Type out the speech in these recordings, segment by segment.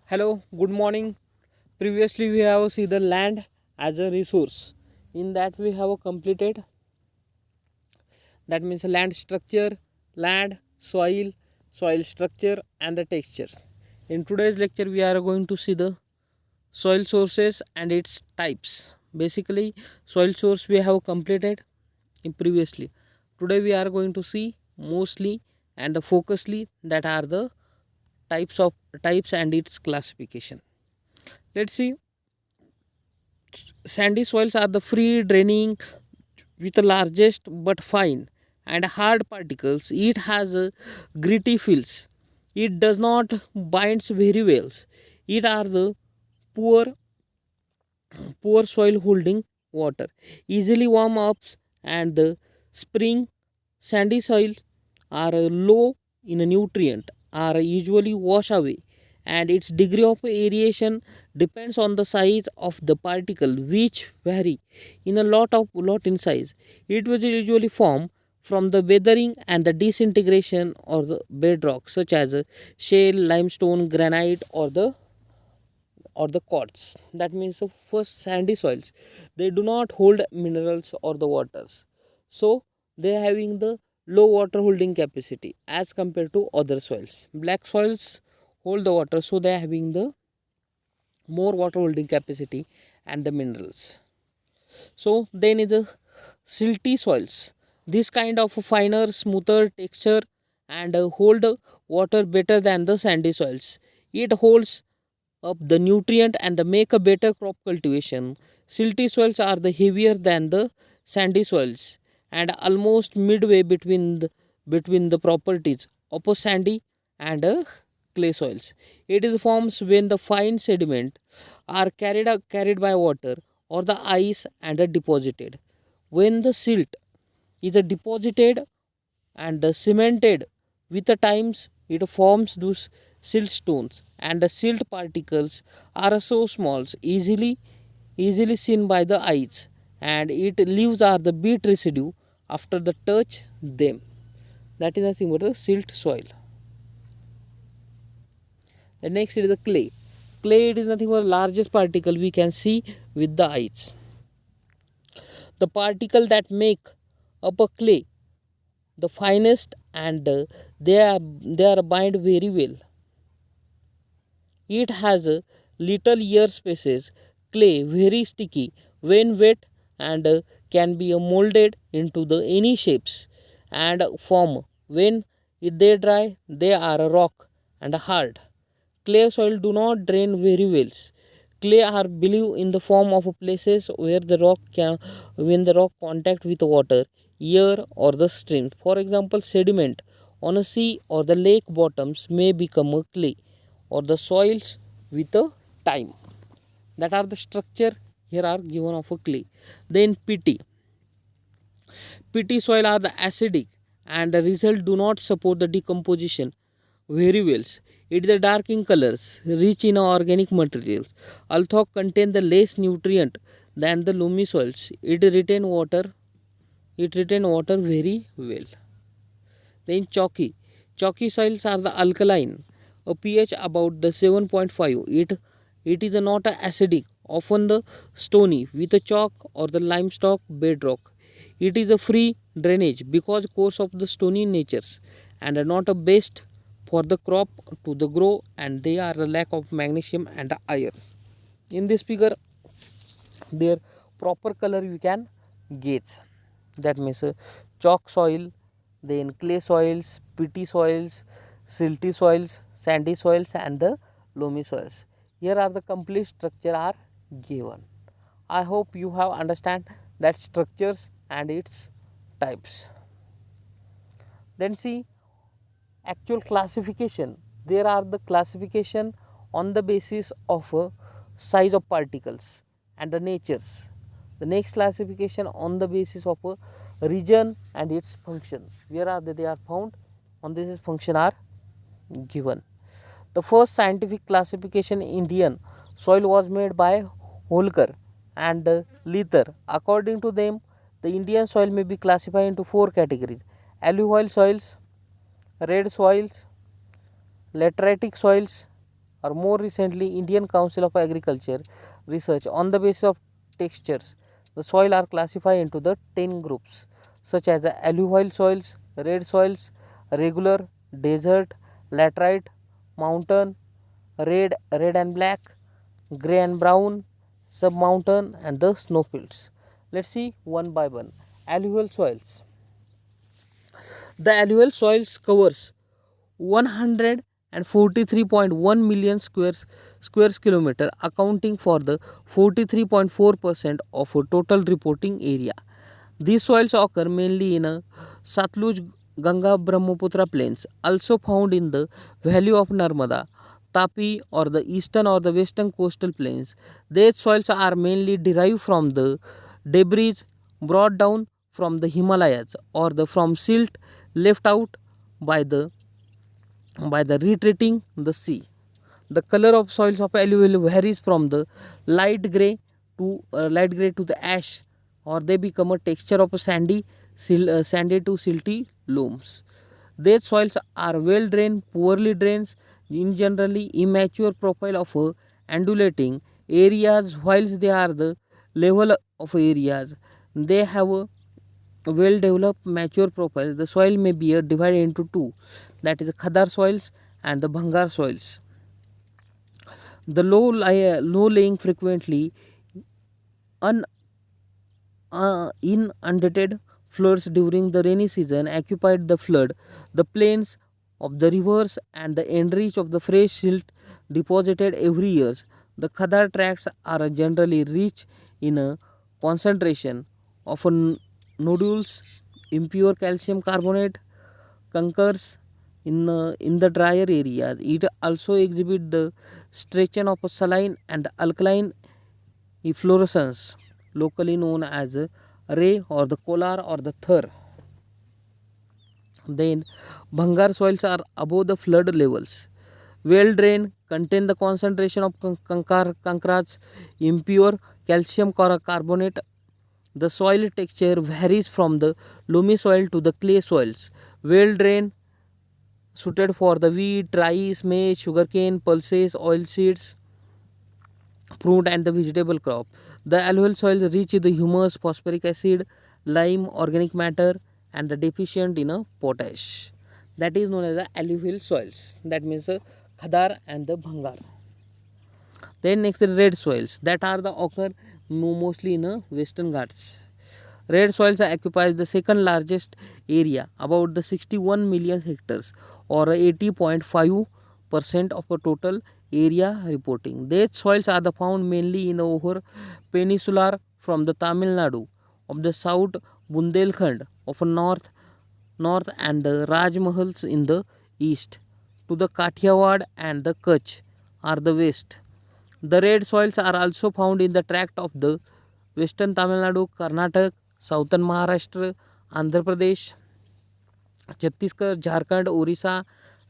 Hello, good morning. Previously, we have seen the land as a resource. In that, we have completed that means land structure, land, soil structure, and the texture. In today's lecture, we are going to see the soil sources and its types. Basically, soil source we have completed in previously. Today, we are going to see mostly and the focusly that are the types and its classification. Let's see. Sandy soils are the free draining with the largest but fine and hard particles. It has gritty feels. It does not binds very well. It are the poor poor soil holding water, easily warm ups, and the spring sandy soil are low in a nutrient, are usually wash away, and its degree of aeration depends on the size of the particle, which vary in a lot in size. It will usually form from the weathering and the disintegration of the bedrock, such as shale, limestone, granite, or the quartz. That means the first sandy soils, they do not hold minerals or the waters, so they are having the low water holding capacity as compared to other soils. Black soils hold the water, so they are having the more water holding capacity and the minerals. So then is the silty soils. This kind of finer, smoother texture and hold water better than the sandy soils. It holds up the nutrient and make a better crop cultivation. Silty soils are the heavier than the sandy soils and almost midway between the properties of a sandy and clay soils. It is forms when the fine sediment are carried by water or the ice and are deposited. When the silt is deposited and cemented with the times, it forms those silt stones, and the silt particles are so small, easily seen by the eyes, and it leaves are the beat residue after the touch them. That is nothing but the silt soil. The next is the clay. Clay, it is nothing but the largest particle we can see with the eyes. The particle that make up a clay the finest, and they are bind very well. It has a little air spaces. Clay very sticky when wet, and can be molded into the any shapes and form. When they dry, they are a rock and hard. Clay soil do not drain very well. Clay are believed in the form of places where the rock can when the rock contact with water, air, or the stream. For example, sediment on a sea or the lake bottoms may become a clay or the soils with a time. That are the structure here are given of a clay. Then peaty soil are the acidic, and the result do not support the decomposition very well. It is a dark in colors, rich in organic materials, although contain the less nutrient than the loamy soils. It retain water very well. Then chalky soils are the alkaline, a pH about the 7.5. It is not a acidic, often the stony with a chalk or the limestone bedrock. It is a free drainage because course of the stony natures, and are not a best for the crop to the grow, and they are a lack of magnesium and iron. In this figure, their proper color you can gauge. That means chalk soil, then clay soils, peaty soils, silty soils, sandy soils, and the loamy soils. Here are the complete structure are given. I hope you have understand that structures and its types. Then see actual classification. There are the classification on the basis of size of particles and the natures. The next classification on the basis of a region and its function. Where are they are found? On this function are given. The first scientific classification in Indian soil was made by Holkar and Leather. According to them, the Indian soil may be classified into four categories: alluvial soils, red soils, lateritic soils, or more recently Indian Council of Agriculture research on the basis of textures. The soil are classified into the 10 groups such as the alluvial soils, red soils, regular, desert, laterite, mountain, red and black, grey and brown, submountain and the snowfields. Let's see one by one. Alluvial soils. The alluvial soils covers 143.1 million squares kilometer, accounting for the 43.4% of a total reporting area. These soils occur mainly in Satluj, Ganga, Brahmaputra plains, also found in the valley of Narmada, Tapi, or the eastern or the western coastal plains. These soils are mainly derived from the debris brought down from the Himalayas or from silt left out by the retreating the sea. The color of soils of alluvial varies from the light gray to the ash, or they become a texture of a sandy to silty loams. These soils are well drained, poorly drained, in generally immature profile of undulating areas, whilst they are the level of areas. They have a well developed mature profile. The soil may be divided into two, that is the khadar soils and the bhangar soils. The low laying frequently inundated floods during the rainy season occupied the flood the plains of the rivers and the enrich of the fresh silt deposited every year. The khadar tracts are generally rich in a concentration of nodules, impure calcium carbonate, concurs in the drier areas. It also exhibit the stretching of a saline and alkaline efflorescence, locally known as ray or the kolar or the thur. Then bhangar soils are above the flood levels. Well drained, contain the concentration of kankras, impure calcium carbonate. The soil texture varies from the loamy soil to the clay soils. Well drained, suited for the wheat, rice, maize, sugarcane, pulses, oilseeds, fruit and the vegetable crop. The alluvial soil rich in the humus, phosphoric acid, lime, organic matter and the deficient in a potash. That is known as the alluvial soils. That means khadar and the bhangar. Then next red soils that are the occur mostly in western Ghats. Red soils occupy the second largest area, about the 61 million hectares or 80.5% of the total area reporting. These soils are the found mainly in the over peninsular from the Tamil Nadu of the south, Bundelkhand of north and the Rajmahals in the east to the Kathiawad and the Kutch are the west. The red soils are also found in the tract of the western Tamil Nadu, Karnataka, southern Maharashtra, Andhra Pradesh, Chhattisgarh, Jharkhand, Orissa,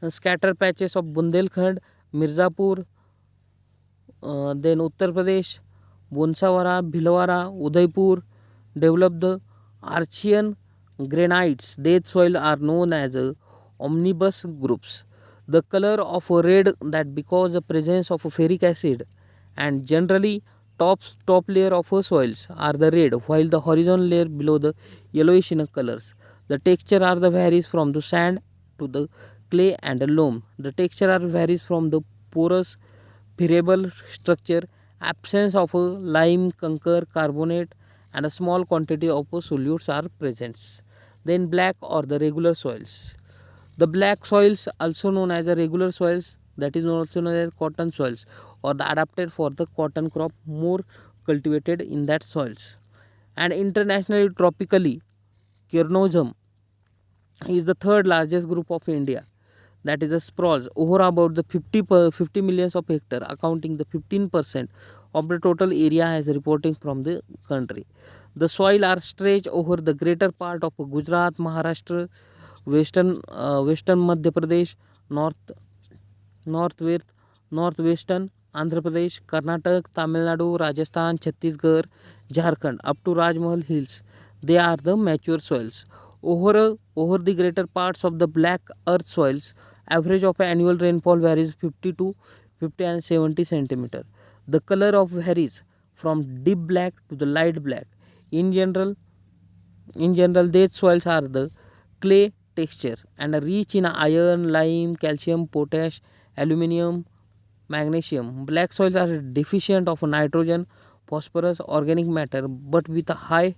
scattered patches of Bundelkhand, Mirzapur, then Uttar Pradesh, Bonsawara, Bhilwara, Udaipur developed the Archean granites. These soil are known as omnibus groups. The color of a red that because the presence of ferric acid and generally top layer of soils are the red while the horizontal layer below the yellowish in colors. The texture are the varies from the sand to the clay and the loam. The texture are varies from the porous variable structure, absence of a lime, concur, carbonate and a small quantity of solutes are present. Then black or the regular soils. The black soils also known as the regular soils, that is also known as cotton soils or the adapted for the cotton crop more cultivated in that soils. And internationally tropically Cairnosum is the third largest group of India, that is the sprawls over about the 50 millions of hectare accounting the 15% of the total area as reporting from the country. The soil are stretched over the greater part of Gujarat, Maharashtra, western Madhya Pradesh, northwest northwestern Andhra Pradesh, Karnataka, Tamil Nadu, Rajasthan, Chhattisgarh, Jharkhand up to Rajmahal Hills. They are the mature soils. Over the greater parts of the black earth soils, average of annual rainfall varies 50 to 50 and 70 centimeter. The color of varies from deep black to the light black. In general, these soils are the clay texture and are rich in iron, lime, calcium, potash, aluminium, magnesium. Black soils are deficient of nitrogen, phosphorus, organic matter, but with a high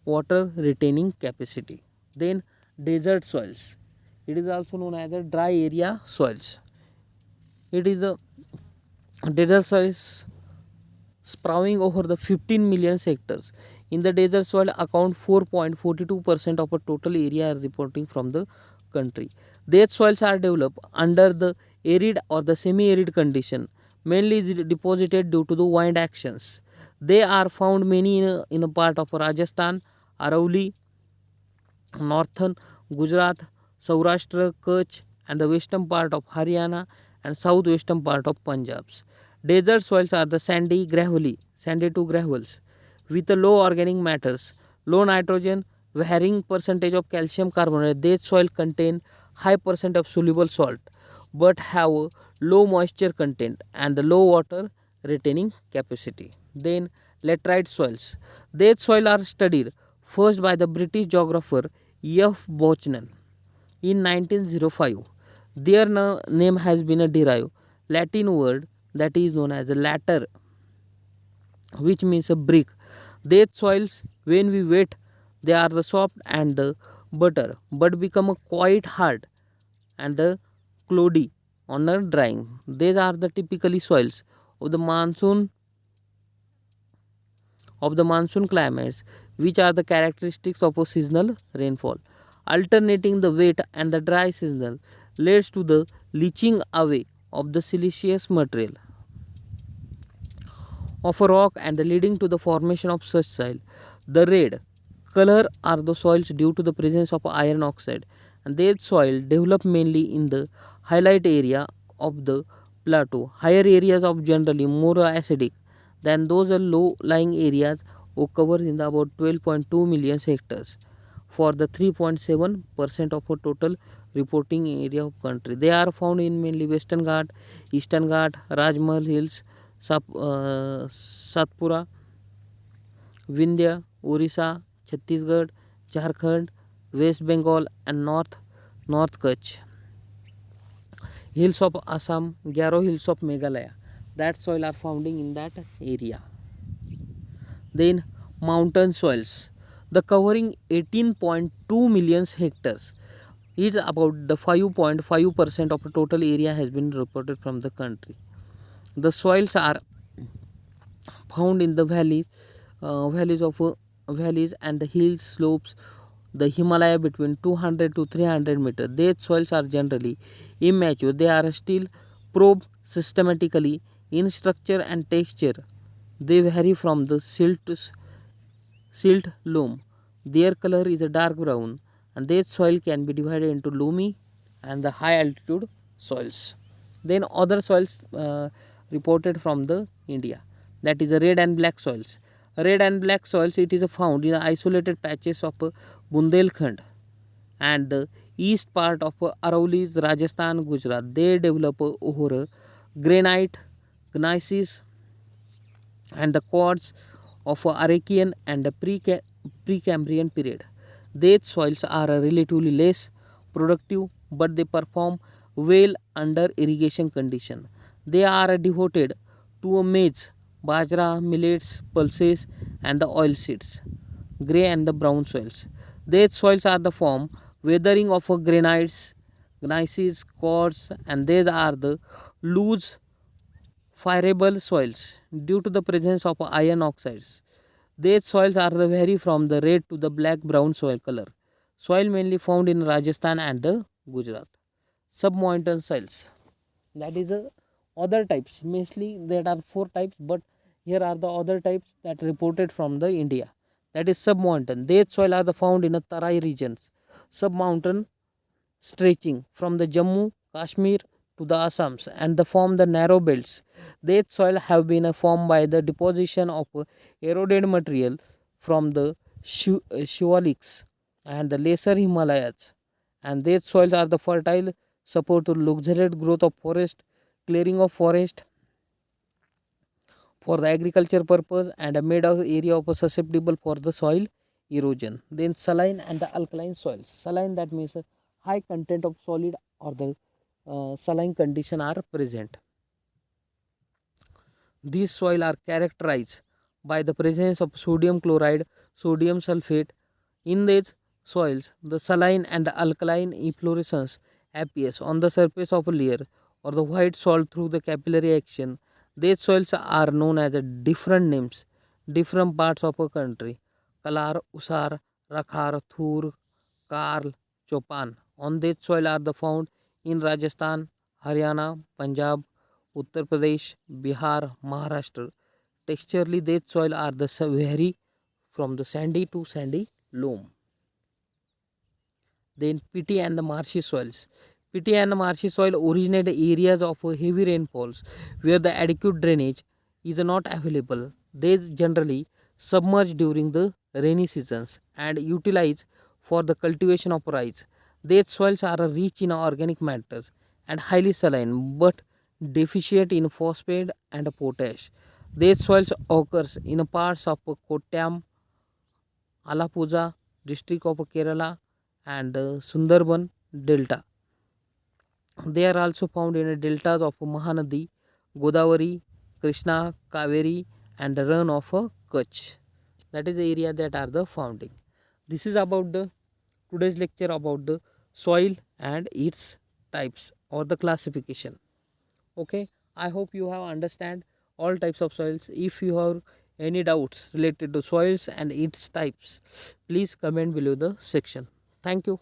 water retaining capacity. Then desert soils. It is also known as a dry area soils. It is a desert soils sprawling over the 15 million hectares. In the desert soil account 4.42% of a total area reporting from the country. These soils are developed under the arid or the semi-arid condition, mainly is deposited due to the wind actions. They are found many in a part of Rajasthan, Arauli, northern Gujarat, Saurashtra, Kutch, and the western part of Haryana and southwestern part of Punjab. Desert soils are the sandy to gravels, with a low organic matters, low nitrogen, varying percentage of calcium carbonate. These soil contain high percent of soluble salt, but have a low moisture content and the low water retaining capacity. Then laterite soils. These soil are studied first by the British geographer F. Buchanan in 1905. Their name has been a derived Latin word that is known as a latter, which means a brick. These soils, when we wet, they are the soft and the butter, but become a quite hard and the cloudy on a drying. These are the typically soils of the monsoon climates, which are the characteristics of a seasonal rainfall. Alternating the wet and the dry seasonal leads to the leaching away of the siliceous material of a rock and leading to the formation of such soil. The red color are the soils due to the presence of iron oxide, and these soil develop mainly in the highlight area of the plateau. Higher areas of generally more acidic than those low lying areas cover in the about 12.2 million hectares for the 3.7% of a total reporting area of country. They are found in mainly Western Ghat, Eastern Ghat, Rajmahal Hills, Satpura, Vindhya, Orissa, Chhattisgarh, Jharkhand, West Bengal, and North Kutch. Hills of Assam, Garo Hills of Meghalaya. That soil are founding in that area. Then mountain soils. The covering 18.2 million hectares. It's about the 5.5% of the total area has been reported from the country. The soils are found in the valleys and the hill slopes, the Himalaya between 200 to 300 meters. These soils are generally immature. They are still probed systematically in structure and texture. They vary from the silt loam. Their color is a dark brown, and this soil can be divided into loamy and the high altitude soils. Then other soils reported from the India, that is the red and black soils. Red and black soils, it is found in isolated patches of Bundelkhand and the east part of Araulis, Rajasthan, Gujarat. They develop over granite, gneiss, and the quartz of Arachian and the Precambrian period. These soils are relatively less productive, but they perform well under irrigation condition. They are devoted to a maize, bajra, millets, pulses, and the oilseeds. Grey and the brown soils. These soils are the form weathering of granites, gneiss, quartz, and these are the loose friable soils due to the presence of iron oxides. These soils are vary from the red to the black brown soil color. Soil mainly found in Rajasthan and the Gujarat. Submountain soils. That is other types. Mostly there are four types, but here are the other types that reported from the India. That is submountain. These soil are the found in the Tarai regions. Submountain stretching from the Jammu, Kashmir to the Assams and the form the narrow belts. These soil have been formed by the deposition of eroded material from the Shivaliks and the lesser Himalayas. And these soils are the fertile support to luxuriant growth of forest clearing of forest for the agriculture purpose and made of area of susceptible for the soil erosion. Then saline and the alkaline soils. Saline, that means high content of solid or the saline condition are present. These soil are characterized by the presence of sodium chloride, sodium sulfate. In these soils, the saline and the alkaline efflorescence appears on the surface of a layer or the white salt through the capillary action. These soils are known as different names, different parts of a country. Kalar, Usar, Rakhar, Thur, Karl, Chopan. On this soil are the found in Rajasthan, Haryana, Punjab, Uttar Pradesh, Bihar, Maharashtra. Texturally, these soil are the vary from the sandy to sandy loam. Then peaty and the marshy soils. Peaty and the marshy soil originate areas of heavy rainfalls where the adequate drainage is not available. They generally submerge during the rainy seasons and utilize for the cultivation of rice. These soils are rich in organic matters and highly saline but deficient in phosphate and potash. These soils occurs in parts of Kottayam, Alappuzha district of Kerala and Sundarban Delta. They are also found in the deltas of Mahanadi, Godavari, Krishna, Kaveri and the run of Kutch. That is the area that are the founding. This is about the today's lecture about the soil and its types or the classification. Okay, I hope you have understand all types of soils. If you have any doubts related to soils and its types, please comment below the section. Thank you.